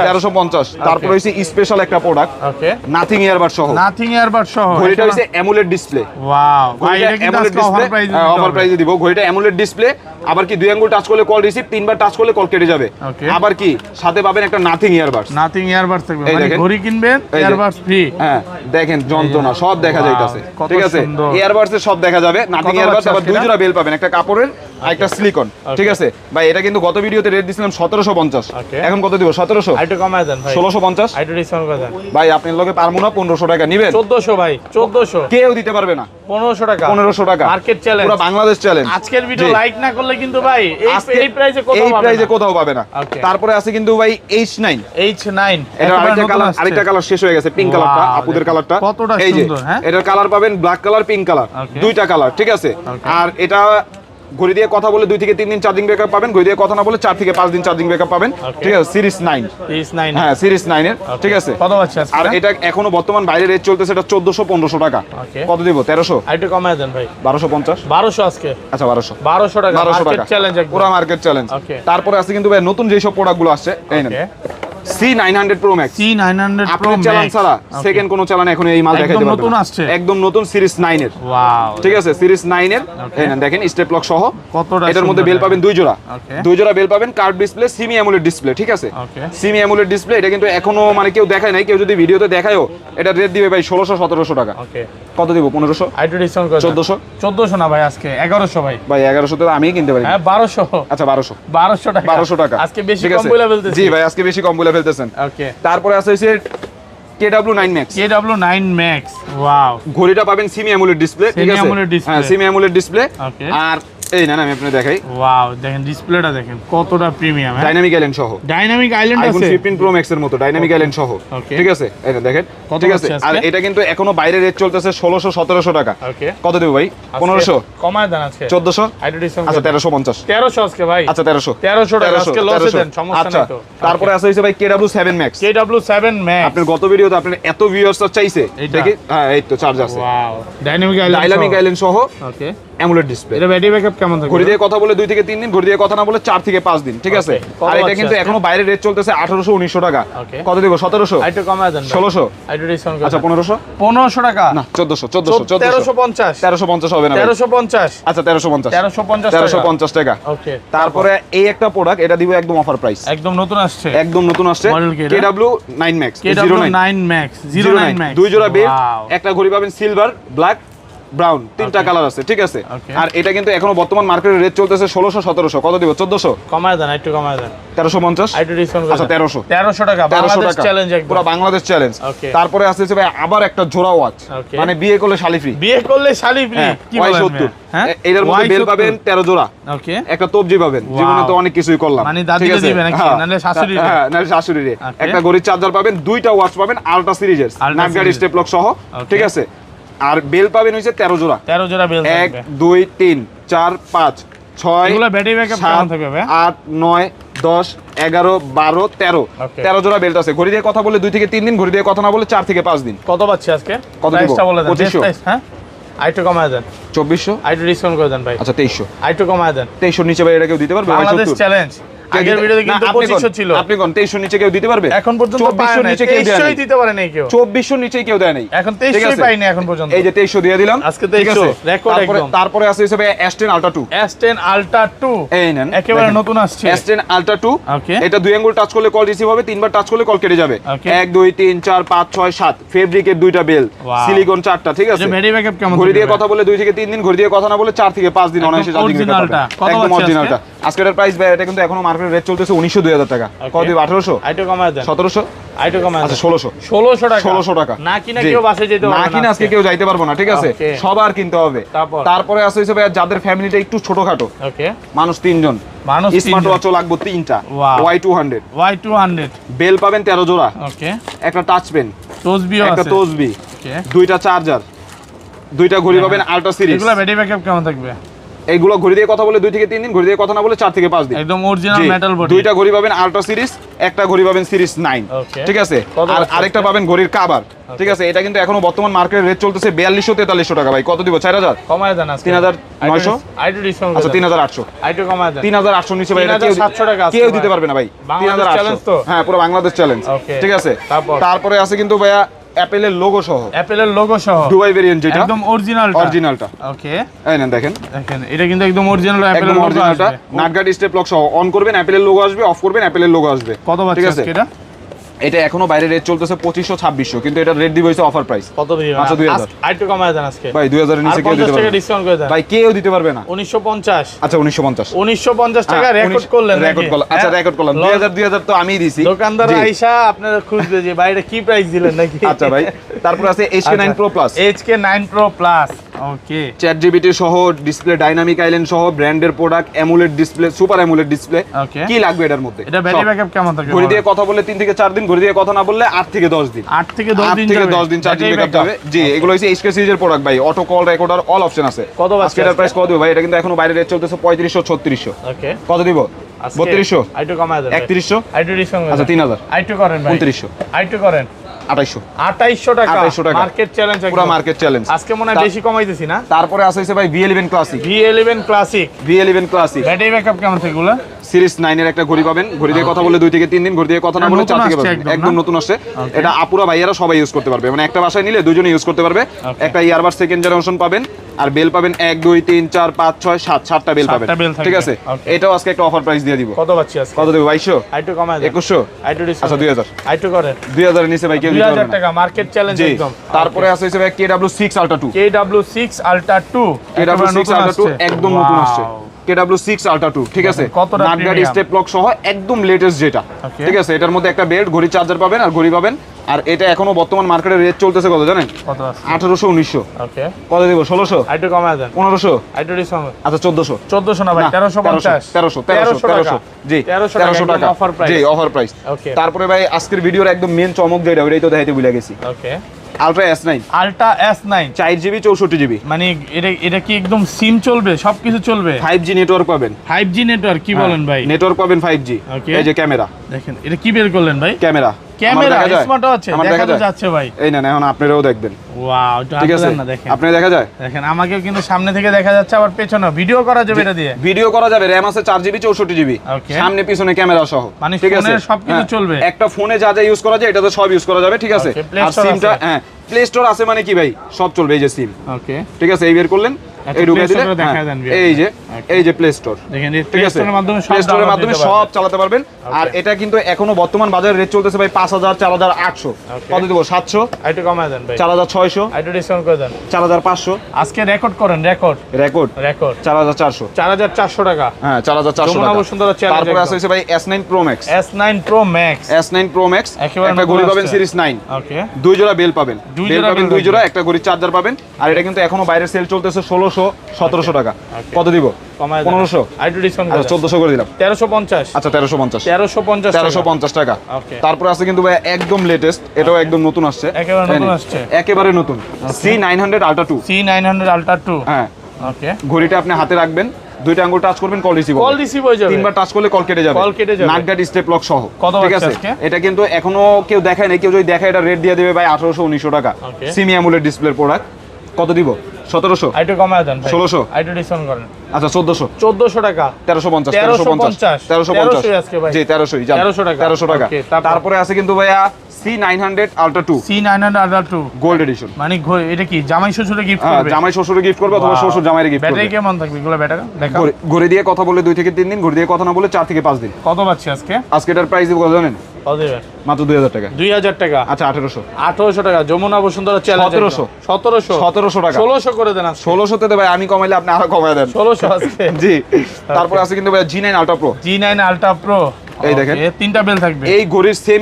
1350। তারপর হইছে স্পেশাল একটা প্রোডাক্ট। ওকে। নাথিং ইয়ারবাড সহ। নাথিং ইয়ারবাড সহ। ঘড়িটা হইছে অ্যামুলেট ডিসপ্লে। ওয়াও ভাই, এটা কিন্তু আজকে অফার প্রাইসে দিতে হবে। অফার প্রাইসে দিব। ঘড়িটা অ্যামুলেট ডিসপ্লে, আবার কি 2 আঙ্গুল টাচ করলে কল রিসিভ, 3বার টাচ করলে কল কেটে যাবে। আবার কি সাথে পাবেন একটা নাথিং ইয়ারবাড। নাথিং ইয়ারবাড থাকবে, মানে ঘড়ি কিনবেন ইয়ারবাড ফ্রি। হ্যাঁ, দেখেন যন্ত্রণা সব দেখা যাইতাছে। ঠিক আছে, ইয়ারবাডস এর সব দেখা যাবে। নাথিং ইয়ারবাডস আবার 2 জোড়া বেল পাবেন, একটা কাপড়ের আর একটা সিলিকন। ঠিক আছে ভাই, এটা কিন্তু গত ভিডিওতে রেট দিছিলাম 1750। এখন কত দিব? 1700। আইটো কমায় দেন ভাই। 1650। আইটো ডিসকাউন্ট করে দেন ভাই। আপনার লগে পারমু না, 1500 টাকা নিবেন? 1400 ভাই, 1400 কেউ দিতে পারবে না। 1500 টাকা। 1500 টাকা মার্কেট চ্যালেঞ্জ, পুরো বাংলাদেশ চ্যালেঞ্জ। আজকের ভিডিও লাইক না করলে কিন্তু ভাই এই প্রাইসে কোথাও পাবে না। তারপরে আছে কিন্তু ভাই H9। H9 এটা আরেকটা কালার শেষ হয়ে গেছে, পিঙ্ক কালারটা, আপুদের কালারটা। কতটা এই যে সুন্দর। হ্যাঁ, এটার কালার পাবেন ব্ল্যাক কালার, পিঙ্ক কালার, দুইটা কালার। ঠিক আছে, আর এটা ঘড়ি দিয়ে কথা বলে 2 থেকে 3 দিন চার্জিং ব্যাকআপ পাবেন, ঘড়ি দিয়ে কথা না বলে 4 থেকে 5 দিন চার্জিং ব্যাকআপ পাবেন। ঠিক আছে, সিরিজ 9। হ্যাঁ, সিরিজ 9 এর। ঠিক আছে, কত বাচ্চা আছে? আর এটা এখনো বর্তমান বাইরে রেট চলতেছে, এটা 1400-1500 টাকা। কত দিব? 1300। আইটো কমায় দেন ভাই। 1250। 1200 আজকে। আচ্ছা 1200। 1200 টাকা। 1200 টাকা চ্যালেঞ্জ, পুরো মার্কেট চ্যালেঞ্জ। তারপরে আছে কিন্তু ভাই নতুন যেসব প্রোডাক্টগুলো আসছে, এই নেন C900 Pro Max। C900 Pro আপনার চালান Max ছাড়া সেকেন্ড কোন চালান এখন এই মাল দেখাইতে পারবেন। নতুন আসছে, একদম নতুন সিরিজ 9 এর। ওয়াও, ঠিক আছে, সিরিজ 9 এর। এই নেন দেখেন স্টেপ লক সহ। কতটা এটার মধ্যে বেল পাবেন 2 জোড়া। 2 জোড়া বেল পাবেন, curve display, Simi AMOLED display. ঠিক আছে, সিমি অ্যামোলেড ডিসপ্লে। এটা কিন্তু এখনো মানে কেউ দেখায় নাই, কেউ যদি ভিডিওতে দেখায়ও এটা রেট দিবে ভাই 1600-1700 টাকা। কত দিব? 1500। আইটো ডিসকাউন্ট করে 1400। 1400 না ভাই, আজকে 1100 ভাই। ভাই 1100 তে আমি কিনতে পারি। হ্যাঁ 1200। আচ্ছা 1200। 1200 টাকা। 1200 টাকা আজকে বেশি কম বলে ফেলতেছি। জি ভাই, আজকে বেশি কম বলে ফেলতেছেন। ওকে। তারপরে আছে হইছে KW9 Max। KW9 Max, wow. ঘড়িটা পাবেন সিমি অ্যামোলেড ডিসপ্লে। ঠিক আছে, হ্যাঁ সিমি অ্যামোলেড ডিসপ্লে। আর এই না আমি আপনাকে দেখাই। ওয়াও, দেখেন ডিসপ্লেটা দেখেন কতটা প্রিমিয়াম। ডাইনামিক আইল্যান্ড সহ। ডাইনামিক আইল্যান্ড আছে, iPhone 15 Pro Max এর মতো ডাইনামিক আইল্যান্ড সহ। ঠিক আছে, এটা দেখেন। ঠিক আছে, আর এটা কিন্তু এখনো বাইরে রেট চলতেছে 1600-1700 টাকা। কত দেব ভাই? 1500। কমায় দেন আজকে। 1400। আইটো ডিসকাউন্ট। আচ্ছা 1350। 1300 আজকে ভাই। আচ্ছা 1300। 1300 টাকা আজকে লসে দেন, সমস্যা নাই তো। তারপরে আছে হইছে ভাই KW7 Max। KW7 Max। আপনার গত ভিডিওতে আপনার এত ভিউয়ার্স চাইছে দেখি। হ্যাঁ এই তো চার্জ আছে। ওয়াও, ডাইনামিক আইল্যান্ড সহ। ওকে। AMOLED display. এটা ব্যাটারি ব্যাকআপ কেমন থাকবে? ঘড়ি দিয়ে কথা বলে 2 থেকে 3 দিন, ঘড়ি দিয়ে কথা না বলে 4 থেকে 5 দিন। ঠিক আছে, আর এটা কিন্তু এখনো বাইরে রেট চলতেছে 1800-1900 টাকা। কত দেব? 1700। আইটো কমায় দেন। 1600। আইটো ডিসকাউন্ট। আচ্ছা 1500। 1500 টাকা না 1400। 1350। 1350 হবে না। 1350। আচ্ছা 1350। 1350 টাকা। ওকে। তারপরে এই একটা প্রোডাক্ট, এটা দিব একদম অফার প্রাইস। একদম নতুন আসছে, একদম নতুন আসছে। KW9 Max। KW9 Max 09 Max। 2 জোড়া বেল, একটা ঘড়ি পাবেন সিলভার, ব্ল্যাক, ব্রাউন, 3টা কালার আছে। ঠিক আছে, আর এটা কিন্তু এখনো বর্তমান মার্কেটের রেট চলতেছে 1600-1700। কত দিব? 1400। কমায় দেন, একটু কমায় দেন। 1350। আইটো ডিসকাউন্ট। আচ্ছা 1300। 1300 টাকা। 1300 বাংলাদেশ টাকা চ্যালেঞ্জ, একদম পুরো বাংলাদেশ চ্যালেঞ্জ। তারপরে আছে ভাই আবার একটা জোড়া ওয়াচ, মানে বিয়ে করলে শালি ফ্রি। বিয়ে করলে শালি ফ্রি, কি বলেন? হ্যাঁ, এটার মধ্যে বেল পাবেন 13 জোড়া। ওকে। একটা তবজি পাবেন। জীবনে তো অনেক কিছুই করলাম, মানে দাদিকে দিবেন নাকি নালে শাশুড়ি? হ্যাঁ, নালে শাশুড়ি রে। একটা ঘড়ির চার্জার পাবেন, 2টা ওয়াচ পাবেন আলট্রা সিরিজের নাটগার্ড স্টেপ লক সহ। ঠিক আছে, আর বেল পাবেন হইছে 13 জোড়া। 13 জোড়া বেল 1 থাকবে। 2 3 4 5 6 এগুলো ব্যাটারি ব্যাকআপ কেমন থাকবে ভাই? 8 9 10 11 12 13 Okay. 13 জোড়া বেল্ট আছে। ঘড়ি দিয়ে কথা বলে 2 থেকে 3 দিন, ঘড়ি দিয়ে কথা না বলে 4 থেকে 5 দিন। কত পাচ্ছি আজকে? কত দিব? প্রাইসটা বলে দেন। 2500 প্রাইস, হ্যাঁ আইটু কমায় দেন। 2400 আইটু ডিসকাউন্ট করে দেন ভাই। আচ্ছা 2300। আইটু কমায় দেন। 2300 নিচে ভাই এটা কেউ দিতে পারবে? বাংলাদেশ চ্যালেঞ্জ। আগের ভিডিওতে কিন্তু 2500 ছিল। আপনি কোন 2300 নিচে কেউ দিতে পারবে? এখন পর্যন্ত 2400 নিচে কেউ দেয় 2300 নাই। দিতে পারে নাই কেউ। 2400 নিচে কেউ দেয় নাই। এখন ঠিক 2300 আছে? পাইনি এখন পর্যন্ত। এই যে 2300 দিয়ে দিলাম আজকে ঠিক আছে? 2300 রেকর্ড তারপরে একদম। তারপরে আছে হিসেবে S10 Ultra 2। S10 Ultra 2 এই নেন একেবারে দেখেন। নতুন আসছে। S10 Ultra 2 Okay. এটা 2 আঙ্গুল টাচ করলে কল রিসিভ হবে, 3 বার টাচ করলে কল কেটে যাবে। Okay. 1 2 3 4 5 6 7 ফেব্রিকের 2টা বেল, Wow. সিলিকন 4টা, ঠিক আছে? এটা ব্যাটারি ব্যাকআপ কেমন? ঘড়ি দিয়ে থাকবে? কথা বলে 2 থেকে 3 দিন, ঘড়ি দিয়ে কথা না বলে 4 থেকে 5 দিন একদম অনায়াসে চার্জিং রেট originalটা। কত একদম পাচ্ছি অরিজিনালটা। আজকে এর প্রাইস ভাই এটা কিন্তু এখনো মার্কেট রেট চলতেছে 1900 2000 টাকা। Okay. কত দিব? 1800 আইটু কমায় দেন। 1700 আইটু কমায় আচ্ছা দেন। 1600 1600 টাকা। 1600 টাকা। না কিনা জি। কেউ বাসে যেতে পারবে না কিনা আজকে কেউ যাইতে পারবো না, ঠিক আছে? Okay. সবার কিনতে হবে। তারপরে আছে হিসেবে যাদের ফ্যামিলিটা একটু ছোটখাটো, ওকে। মানুষ 3 জন, মানুষ স্মার্ট 3 ওয়াচও লাগবে 3টা, Wow. Y200 Y200 বেল পাবেন 13 জোড়া, ওকে। একটা টাচ পেন, তসবিও একটা আছে। তসবি, ওকে। 2টা চার্জার, 2টা ঘড়ি পাবেন আল্ট্রা সিরিজ। এগুলা ব্যাটারি ব্যাকআপ কেমন থাকবে? এইগুলো ঘড়ি দিয়ে কথা বলে 2 থেকে 3 দিন, ঘড়ি দিয়ে কথা না বলে 4 থেকে 5 দিন। একদম অরিজিনাল জি, মেটাল বডি। 2টা ঘড়ি পাবেন আল্ট্রা সিরিজ, একটা ঘড়ি পাবেন সিরিজ 9, Okay. ঠিক আছে? কত আর আছে? আরেকটা পাবেন ঘড়ির কভার, ঠিক আছে? এটা কিন্তু এখনো বর্তমান মার্কেট রেট চলতেছে 4200 4300 টাকা। ভাই কত দিব? 4000 কমায় দেন আজকে। 3900 আইটু ডিসকাউন্ট আচ্ছা 3800 আইটু কমায় দেন। 3800 নিচে ভাই এটা কেউ 3700 টাকা আছে কেউ ভাই। দিতে পারবে না ভাই। বাংলাদেশ 3800 challenge তো? হ্যাঁ পুরো বাংলাদেশ চ্যালেঞ্জ, Okay. ঠিক আছে? তারপরে আছে কিন্তু ভাইয়া অ্যাপেলের লোগো সহ, অ্যাপেলের লোগো সহ দুবাই ভেরিয়েন্ট যেটা একদম অরিজিনাল অরিজিনালটা। ওকে। এই নেন দেখেন, দেখেন এটা কিন্তু একদম অরিজিনাল অ্যাপেলের একদম লোগো অরিজিনালটা। আসবে। নাটগার্ড স্টেপ লক সহ অন করবেন অ্যাপেলের লোগো আসবে, অফ করবেন অ্যাপেলের লোগো আসবে। কত ঠিক বাচ্চা আছে? আছে এটা? এটা এখনো বাইরে রেট চলতেছে 2500 2600, কিন্তু এটা রেট দিব হইছে অফার প্রাইস। কত দিবেন? আচ্ছা, 2000 আইটু কমায় দেন আজকে। ভাই 2000 এর নিচে আর কেউ দিতে 50 পারবে টাকা না ডিসকাউন্ট করে দেন। ভাই, কেউ দিতে পারবে না। 1950 আচ্ছা 1950 1950 টাকা রেকর্ড করলেন নাকি? রেকর্ড করলাম। আচ্ছা হ্যাঁ? রেকর্ড করলাম। 2000 তো আমিই দিছি। দোকানদার জি। আইসা আপনারা খুঁজবে যে বাইরে কি প্রাইস দিলেন নাকি? আচ্ছা ভাই, তারপর আছে HK9 Pro Plus, HK9 Pro Plus ওকে। চ্যাট জিপিটি সহ ডিসপ্লে, ডাইনামিক আইল্যান্ড সহ ব্র্যান্ডের product, amulet display, super amulet display. Okay. কি লাগবে এটার মধ্যে? এটা ব্যাটারি সব। ব্যাকআপ কেমন থাকে? ঘড়ি দিয়ে কথা বললে 3 থেকে 4 দিন, ঘড়ি দিয়ে কথা না বললে 8 থেকে 10 দিন। 8 থেকে 10 দিন 8 থেকে যাবে। 10 দিন চার্জিং ব্যাটারি ব্যাকআপ যাবে। ব্যাকআপ। জি, এগুলো হচ্ছে HK সিরিজের প্রোডাক্ট ভাই। Auto call recorder all option আছে। কত বাচ্চা আজকে এটার প্রাইস কত দিব ভাই? এটা কিন্তু এখনো বাইরে রেট চলতেছে 3500 3600। ওকে। কত দিব? 3200 আইটু কমায় দেন। 3100 আইটু ডিসকাউন্ট আচ্ছা 3000 আইটু করেন ভাই। 2900 আইটু করেন 2800 2800 টাকা 2800 টাকা। মার্কেট চ্যালেঞ্জ পুরো মার্কেট চ্যালেঞ্জ। আজকে মনে হয় বেশি কমাইতেছি না? তারপরে আছে হচ্ছে ভাই V11 classic, V11 classic V11 classic battery backup কেমন থাকে এগুলো? সিরিজ 9 এর একটা ঘড়ি পাবেন। ঘড়ি দিয়ে কথা বলে 2 থেকে 3 দিন, ঘড়ি দিয়ে কথা না বলে নতুন 4 থেকে আসছে 5 একদম, দিন। একদম না? নতুন আসছে। Okay. এটা আপুরা ভাইয়ারা সবাই ইউজ করতে পারবে, মানে একটা বাসায় নিলে দুজনে ইউজ করতে পারবে। Okay. একটা ইয়ারবাড সেকেন্ড জেনারেশন পাবেন, আর বেল পাবেন 1 2 3 4 5 6 7 7টা বেল পাবেন, 7টা বেল থাকবে। ঠিক আছে? Okay. এটাও আজকে একটা অফার প্রাইস দিয়ে দিব। কত পাচ্ছি আজকে? কত দেব? 2200 আইটু কমায় দেন। 2100 আইটু আচ্ছা ডিসকাউন্ট 2000 আইটু করেন 2000 এর নিচে ভাই কেউ দিতে পারবে 2000 না। টাকা মার্কেট চ্যালেঞ্জ জি। একদম। তারপরে আছে হচ্ছে ভাই KW6 Ultra 2, KW6 Ultra 2 KW6 Ultra 2 একদম নতুন আসছে। KW6 Ultra 2, ঠিক আছে? কতটা নাটগার্ড premium? স্টেপ লক সহ একদম লেটেস্ট যেটা, Okay. ঠিক আছে? এটার মধ্যে একটা বেল্ট, ঘড়ি চার্জার পাবেন আর ঘড়ি পাবেন। আর এটা এখনো বর্তমান মার্কেটে রেট চলতেছে কত জানেন? কত আছে? 1800 1900। ওকে। কত দেব? 1600 আইটু কমায় দেন। 1500 আইটু ডিসকাউন্ট আচ্ছা 1400 1400 না ভাই না, 1350 1300 জি 1300 টাকা অফার প্রাইস। জি অফার প্রাইস। Okay. তারপরে ভাই আজকের ভিডিওর একদম মেন চমক যেটা ওইটাই তো দেখাইতে ভুলে গেছি। ওকে। Ultra S9 ultra S9 4GB 64GB, মানে এটা কি একদম সিম চলবে, সবকিছু চলবে? 5G নেটওয়ার্ক পাবেন। 5G নেটওয়ার্ক কি বলেন ভাই? নেটওয়ার্ক পাবেন 5G। Okay. এই যে ক্যামেরা, দেখেন এটা কি বের করলেন ভাই? ক্যামেরা ক্যামেরা স্মার্ট আছে, দেখা তো যাচ্ছে ভাই। এই না এখন আপনারাও দেখবেন। ওয়াও, এটা ঠিক আছে, না দেখেন। আপনি দেখা যায়, দেখেন আমাকেও কিন্তু সামনে থেকে দেখা যাচ্ছে, আবার পেছনে ভিডিও করা যাবে এটা দিয়ে। ভিডিও করা যাবে। র‍্যাম আছে 4GB 64GB, Okay. সামনে পিছনে ক্যামেরা সহ, মানে ঠিক আছে? ফোনের সবকিছু হ্যাঁ, চলবে। একটা ফোনে যা যা ইউজ করা যায় এটাতে সব ইউজ করা যাবে, ঠিক আছে? Okay, Play আর Store সিমটা আছে। হ্যাঁ প্লে স্টোর আছে মানে কি ভাই, সব চলবে। এই যে সিম, ওকে। ঠিক আছে? এই বের করলেন, আচ্ছা, এই ঢুকে Play দিলে Store-এ দেখায় দেন হ্যাঁ, এই যে এই যে প্লে স্টোর, দেখেন এই ঠিক প্লে আছে? স্টোরের মাধ্যমে সব প্লে স্টোরের download মাধ্যমে দিতে সব পারবেন। চালাতে পারবেন। আর এটা কিন্তু এখনো বর্তমান বাজারে রেট চলতেছে ভাই 5000 4800। Okay. কত দেব? 700 আইটু কমায় দেন ভাই। 4600 আইটু ডিসকাউন্ট করে দেন। 4500 আজকে রেকর্ড করেন, রেকর্ড রেকর্ড 4400 টাকা। হ্যাঁ 4400 যমুনা টাকা। বসুন্ধরা challenge তারপরে একদম। আছে হচ্ছে ভাই S9 Pro Max, S9 Pro Max S9 Pro Max একেবারে একটা নতুন ঘড়ি পাবেন আসছে। সিরিজ 9, ওকে। 2 জোড়া বেল পাবেন। দুই বেল জোড়া পাবেন বেল 2 পাবেন। জোড়া, একটা ঘড়ি চার্জার পাবেন। আর এটা কিন্তু এখনো বাইরে সেল চলতেছে 1600 1700 টাকা। Okay. কত দিব? কমায় 1500। আইটু ডিসকাউন্ট আচ্ছা 1400 করে দিলাম। 1350। আচ্ছা 1350। 1350 টাকা। ওকে। তারপরে আছে কিন্তু ভাই একদম লেটেস্ট, এটাও একদম নতুন আসছে। একেবারে নতুন আসছে। একেবারে নতুন C900 Ultra 2। C900 Ultra 2। হ্যাঁ, ওকে। ঘড়িটা আপনি হাতে রাখবেন, দুইটা আঙ্গুল টাচ করবেন, কল রিসিভ কল রিসিভ হয়ে যাবে। তিনবার টাচ করলে কল কেটে যাবে। কল কেটে যাবে। নাক গার্ড স্টেপ লক সহ। কত ঠিক বাচ্চা আছে? আজকে? এটা কিন্তু এখনো কেউ দেখায় নাই, কেউ যদি দেখায় এটা রেট দিয়ে দেবে ভাই 1800 1900 টাকা। Okay. সিমি অ্যামোলেড ডিসপ্লের প্রোডাক্ট। কত দিব? 1700। আইটু কমায় দেন ভাই। 1600। আইটু ডিসকাউন্ট করেন। আচ্ছা 1400। 1400 টাকা। 1350 1350 1350 আজকে ভাই। জি 1300 যান। 1300 টাকা। 1300 টাকা। Okay, তারপরে আছে কিন্তু ভাইয়া C900 Ultra 2 C900 Ultra 2 gold addition. মানে এটা কি জামাই শ্বশুরে গিফট করবে? জামাই শ্বশুরে গিফট করবে অথবা Wow. শ্বশুর জামাইরে গিফট ব্যাটারি করবে। কেমন থাকবে এগুলো ব্যাটারি? দেখাও। ঘড়ি দিয়ে কথা বলে 2 থেকে 3 দিন, ঘড়ি দিয়ে কথা না বলে 4 থেকে 5 দিন। কত পাচ্ছি আজকে? আজকে এটার প্রাইস দিব কত জানেন? কত দিবেন? মাত্র 2000 টাকা। 2000 টাকা। আচ্ছা 1800। 1800 টাকা। যমুনা বসুন্ধরা চ্যালেঞ্জ 1700 1700 টাকা। 1600 করে দেন আজকে। 1600 তে ভাই আমি কমাইলে আপনি আরো কমায় দেন। 1600 আজকে। জি। তারপর আছে কিন্তু ভাই G9 Ultra Pro। G9 Ultra Pro। এই দেখেন। তিনটা বেল থাকবে। এই ঘড়ির সেম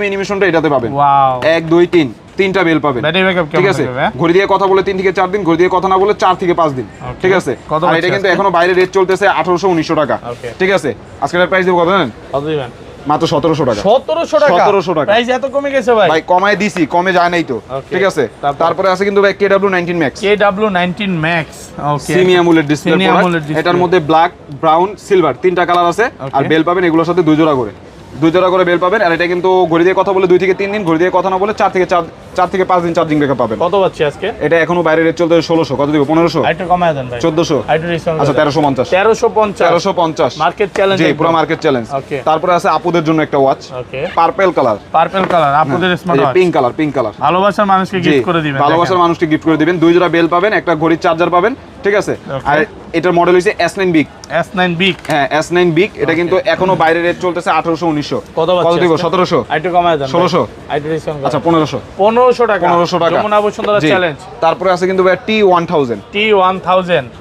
অ্যানিমেশনটা এটাতে পাবেন। ওয়াও। 1 2 3 তিনটা বেল পাবেন। ব্যাটারি ব্যাকআপ কেমন ঠিক আছে? থাকবে? ঘড়ি দিয়ে কথা বলে 3 থেকে 4 দিন, ঘড়ি দিয়ে কথা না বলে 4 থেকে 5 দিন। Okay. ঠিক আছে? কত আর পাচ্ছি এটা কিন্তু আজকে? এখনো বাইরে রেট চলতেছে 1800 1900 টাকা। Okay. ঠিক আছে? আজকের প্রাইস দেব কত জানেন? কত দিবেন? মাত্র 1700 টাকা। 1700 টাকা। 1700 টাকা। প্রাইস এত কমে গেছে ভাই। ভাই কমায় দিছি, কমে যায় নাই তো। Okay. ঠিক আছে? তারপরে আছে কিন্তু ভাই KW19 Max। KW19 Max। Okay. Semi AMOLED display Semi AMOLED display। এটার মধ্যে ব্ল্যাক, ব্রাউন, সিলভার তিনটা কালার আছে। Okay. আর বেল পাবেন এগুলোর সাথে 2 জোড়া করে। 2 জোড়া করে বেল পাবেন। আর এটা কিন্তু ঘড়ি দিয়ে কথা বলে 2 থেকে 3 দিন, ঘড়ি দিয়ে কথা না বলে 4 থেকে 5 দিন চার্জিং ব্যাকআপ পাবেন। কত পাচ্ছি আজকে? এটা এখনো বাইরে রেট চলতে 1600। কত দিব? 1500। আইটু কমায় দেন ভাই। 1400। আইটু ডিসকাউন্ট। আচ্ছা 1350। 1350 মার্কেট চ্যালেঞ্জ। জি পুরো মার্কেট চ্যালেঞ্জ। Okay. তারপরে আছে আপুদের জন্য একটা ওয়াচ, ওকে। পার্পল কালার, পার্পল কালার আপনাদের স্মার্ট ওয়াচ। Pink colour. ভালোবাসার মানুষকে জি, গিফট করে দিবেন। ভালোবাসার মানুষকে গিফট করে দিবেন। 2 জোড়া বেল পাবেন, একটা ঘড়ির চার্জার পাবেন। ঠিক আছে? Okay. আর এটার মডেল হইছে S9 Big। S9 Big। হ্যাঁ S9 Big। এটা কিন্তু এখনো বাইরে রেট চলতেছে 1800 1900। কত কত পাচ্ছি দিব? আজকে? 1700। আইটু কমায় দেন। 1600। আইটু ডিসকাউন্ট। আচ্ছা 1500। 1500 টাকা। 1500 টাকা। যমুনা বসুন্ধরা জি। চ্যালেঞ্জ। তারপরে আছে কিন্তু ভাই T1000। T1000।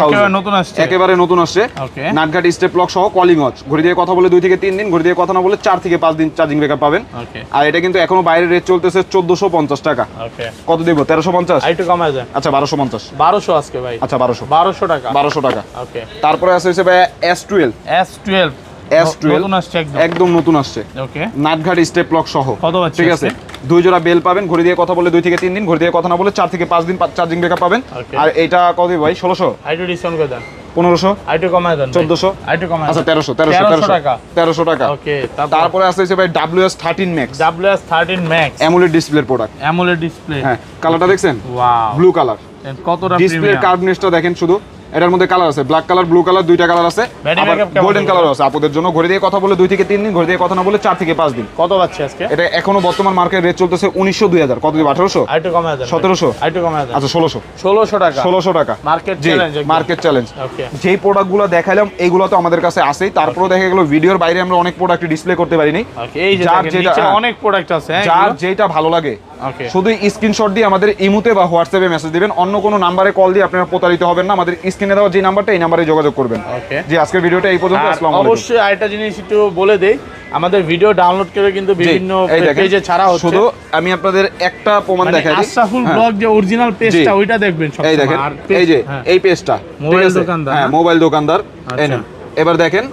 একেবারে নতুন আসছে। একেবারে নতুন আসছে। Okay. নাটঘাট স্টেপ লক সহ কলিং ওয়াচ। ঘড়ি দিয়ে কথা বলে 2 থেকে 3 দিন, ঘড়ি দিয়ে কথা না বলে 4 থেকে 5 দিন চার্জিং ব্যাকআপ পাবেন। ওকে। আর এটা কিন্তু এখনো বাইরে রেট চলতেছে 1450 টাকা। ওকে। কত দিব? 1350। আইটু কমায় দেন। আচ্ছা 1250। 1200 আজকে ভাই। আচ্ছা 1200। 1200 টাকা। 1200 টাকা। ওকে। তারপরে আছে হচ্ছে ভাই S12। S12 নতুন আসছে একদম। একদম নতুন আসছে। ওকে। নাটঘাট স্টেপ লক সহ। কত পাচ্ছি ঠিক আছে? আজকে? 2 জোড়া বেল পাবেন, ঘড়ি দিয়ে কথা বলে 2 থেকে 3 দিন, ঘড়ি দিয়ে কথা না বলে 4 থেকে 5 দিন চার্জিং ব্যাকআপ পাবেন। Okay. আর এটা কত দিব ভাই? 1600। আইটু ডিসকাউন্ট করে দেন। 1500। আইটু কমায় দেন। 1400। আইটু কমায় আচ্ছা দেন। 1300 টাকা। 1300 টাকা। ওকে। তারপরে আছে হচ্ছে ভাই WS13 Max। WS13 Max AMOLED ডিসপ্লের প্রোডাক্ট। AMOLED display. হ্যাঁ কালারটা দেখছেন? ওয়াও। Blue colour. কতটা ডিসপ্লের প্রিমিয়াম। কার্ভনেসটা দেখেন শুধু। এটার মধ্যে কালার আছে, ব্ল্যাক কালার, ব্লু কালার, দুইটা কালার আছে। Battery আবার backup কেমন গোল্ডেন হবে? কালার আছে আপুদের জন্য। ঘড়ি দিয়ে কথা বলে 2 থেকে 3 দিন, ঘড়ি দিয়ে কথা না বলে 4 থেকে 5 দিন। কত পাচ্ছি আজকে? এটা এখনো বর্তমান মার্কেট রেট চলতেছে 1900 2000। কত দিব? 1800। আইটু কমায় দেন। 1700। আইটু কমায় দেন। আচ্ছা 1600। 1600 টাকা। 1600 টাকা। মার্কেট জি চ্যালেঞ্জ। Market challenge. ওকে। যেই প্রোডাক্টগুলো দেখাইলাম এইগুলো তো আমাদের কাছে আছেই। তারপরেও দেখা গেল ভিডিওর বাইরে আমরা অনেক প্রোডাক্ট ডিসপ্লে করতে পারিনি। ওকে। এই যে যার দেখেন যেটা- নিচে হ্যাঁ। অনেক প্রোডাক্ট আছে। হ্যাঁ যার এগুলো? যেটা ভালো লাগে ওকে। শুধু স্ক্রিনশট দিয়ে আমাদের ইমুতে বা হোয়াটসঅ্যাপে মেসেজ দিবেন। অন্য কোনো নাম্বারে কল দিয়ে আপনারা প্রতারিত হবেন না। আমাদের স্ক্রিনে দেওয়া যে নাম্বারটা এই নাম্বারে যোগাযোগ করবেন। ওকে। জি আজকের ভিডিওটা এই পর্যন্ত। আর আসসালামু আলাইকুম। অবশ্যই আরেকটা জিনিস একটু বলে দেই, আমাদের ভিডিও ডাউনলোড করে কিন্তু বিভিন্ন এই দেখেন, পেজে ছাড়া হচ্ছে। শুধু আমি আপনাদের একটা প্রমাণ মানে দেখাই দিই। আশরাফুল হ্যাঁ। ব্লগ যে অরিজিনাল পেজটা জি। ওইটা দেখবেন সব। এই দেখেন, এই যে এই পেজটা মোবাইল দোকানদার, হ্যাঁ না? মোবাইল দোকানদার। এই আচ্ছা। নেন। এবার দেখেন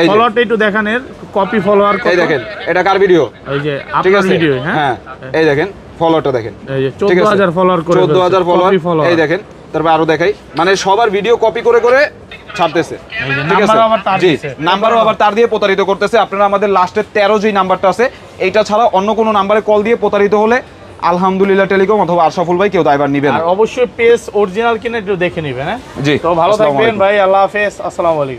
এই যে, ফলোয়ারটা একটু দেখানের, কপি ফলোয়ার কত? এই দেখেন এটা কার ভিডিও? এই যে ঠিক আপনার আছে? ভিডিও। হ্যাঁ হ্যাঁ এই দেখেন ফলোটা দেখেন। এই যে ঠিক আছে? 14000 ফলোয়ার করে 14000 কপি ফলোয়ার। এই দেখেন তারপর আরো দেখাই, মানে সবার ভিডিও কপি করে করে ছাড়তেছে। এই যে ঠিক আছে? নাম্বারও আবার তার জি, দিছে। নাম্বারও আবার তার দিয়ে প্রতারিত করতেছে। আপনারা আমাদের লাস্টের 13 যে নাম্বারটা আছে এইটা ছাড়া অন্য কোনো নাম্বারে কল দিয়ে প্রতারিত হলে আলহামদুলিল্লাহ টেলিকম অথবা আশরাফুল ভাই কেউ দায়ভার নিবে না। আর অবশ্যই পেজ অরিজিনাল কিনে একটু দেখে নিবেন। হ্যাঁ জি তো ভালো আসসালামু থাকবেন আলাইকুম। ভাই। আল্লাহ হাফেজ। আসসালামু আলাইকুম।